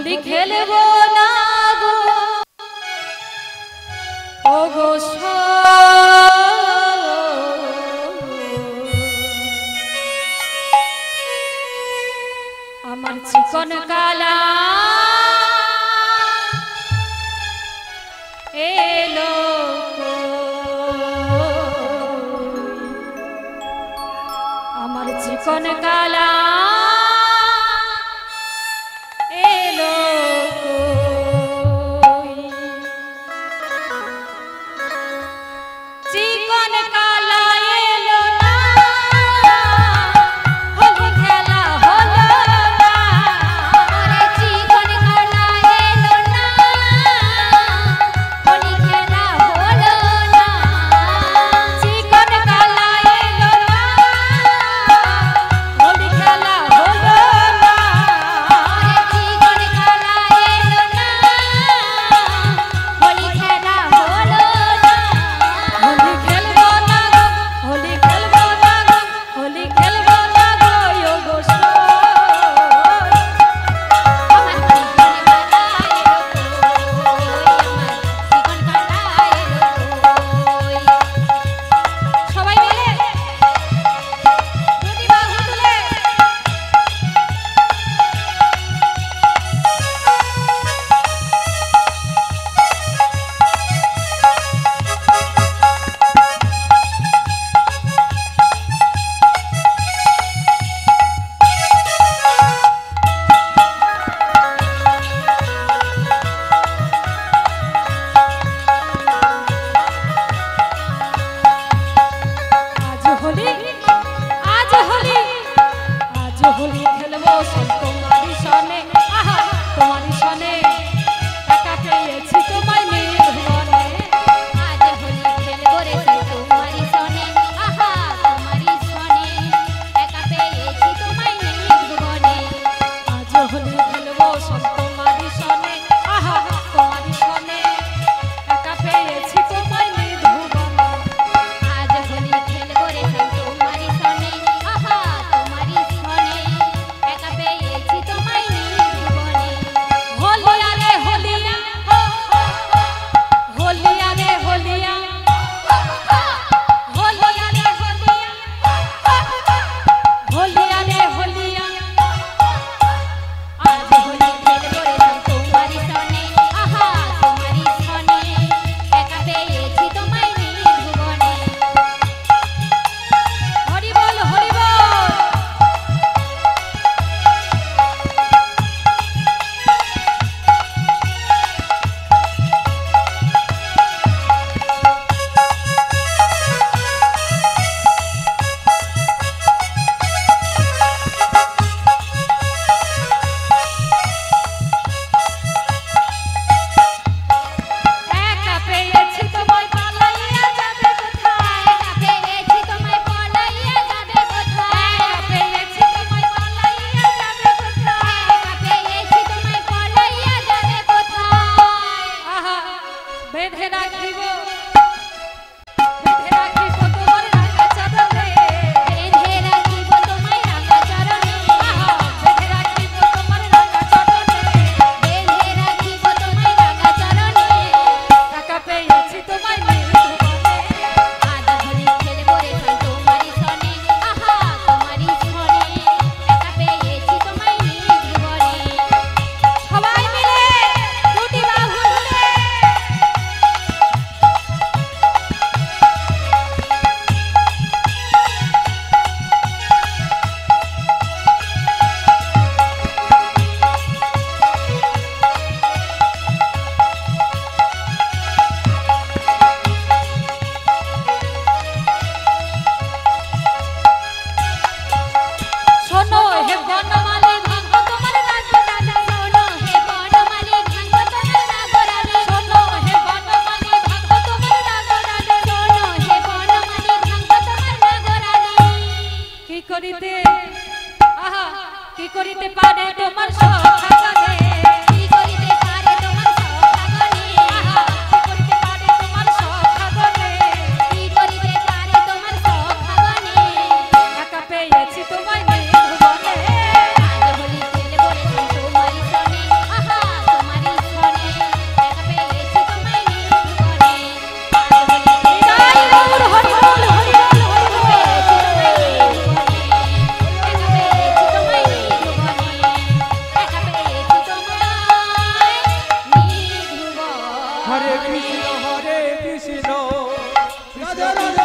होली खेलबो ना गो ओ गो আমার চিকন কালা এলো আমার চিকন কালা এলো চিকন কালা এলো না হোলি খেলা হলো না ওরে চিকন কালা এলো না হোলি খেলা হলো না চিকন কালা এলো না হোলি খেলা হলো না ওরে চিকন কালা এলো না হোলি খেলা হলো না होली खेलबो ना गो होली खेलबो ना गो होली खेलबो ना गो यो गो আমার চিকন কালা এলো আমার চিকন কালা এলো সবাই মিলে দুটি বাহু তুলে आज होली खेलबो सब तुम्हारी सने आहा तुम्हारी सने एका पेয়েছি তোমায় নির্ভনে आज होली खेलबो रे सब तुम्हारी सने आहा तुम्हारी सने एका पेয়েছি তোমায় নির্ভনে आज होली खेलबो सब तुम्हारी सने आहा तुम्हारी सने एका पेয়েছি তোমায় নির্ভনে आज होली खेलबो रे सब तुम्हारी सने आहा तुम्हारी सने एका पेয়েছি তোমায় নির্ভনে होलिया रे होलिया होलिया रे होलिया होलिया रे होलिया होलिया रे होलिया आज होली खेलबो रे सब तुम्हारी सने आहा तुम्हारी सने एका पेয়েছি তোমায় নির্ভনে हरि बोल हरि बोल একা পেয়েছি তোমায় পালাইয়া যাবে কোথায় একা পেয়েছি তোমায় পালাইয়া যাবে কোথায় একা পেয়েছি তোমায় পালাইয়া যাবে কোথায় একা পেয়েছি তোমায় পালাইয়া যাবে কোথায় আহা বেঁধে রাখিব তোমার রাঙা চরণে বেঁধে রাখিব তোমায় রাঙা চরণে আহা বেঁধে রাখিব তোমার রাঙা চরণে বেঁধে রাখিব তোমায় রাঙা চরণে একা পেয়েছি তোমায় নির্ভনে আজ হোলি খেলবো রে ভাই তোমারি সনে আহা তোমারি সনে একা পেয়েছি তোমায় নির্ভনে সবাই মিলে দুটি বাহু তুলে শোনো হে বনমালী ভাঙ্গ তোমার রাগরানি শোনো হে বনমালী ভাঙ্গ তোমার রাগরানি শোনো হে বনমালী ভাঙ্গ তোমার রাগরানি শোনো হে বনমালী ভাঙ্গ তোমার রাগরানি কি করিতে আহা কি করিতে পারে তোমার সখাগনে কি করিতে পারে তোমার সখাগনে আহা কি করিতে পারে তোমার সখাগনে কি করিতে পারে তোমার সখাগনে একা পেয়েছি তোমায় নির্ভনে আজ হোলি খেলবো রে তোমারি সনে আহা হরে কৃষ্ণ রাধে রাধে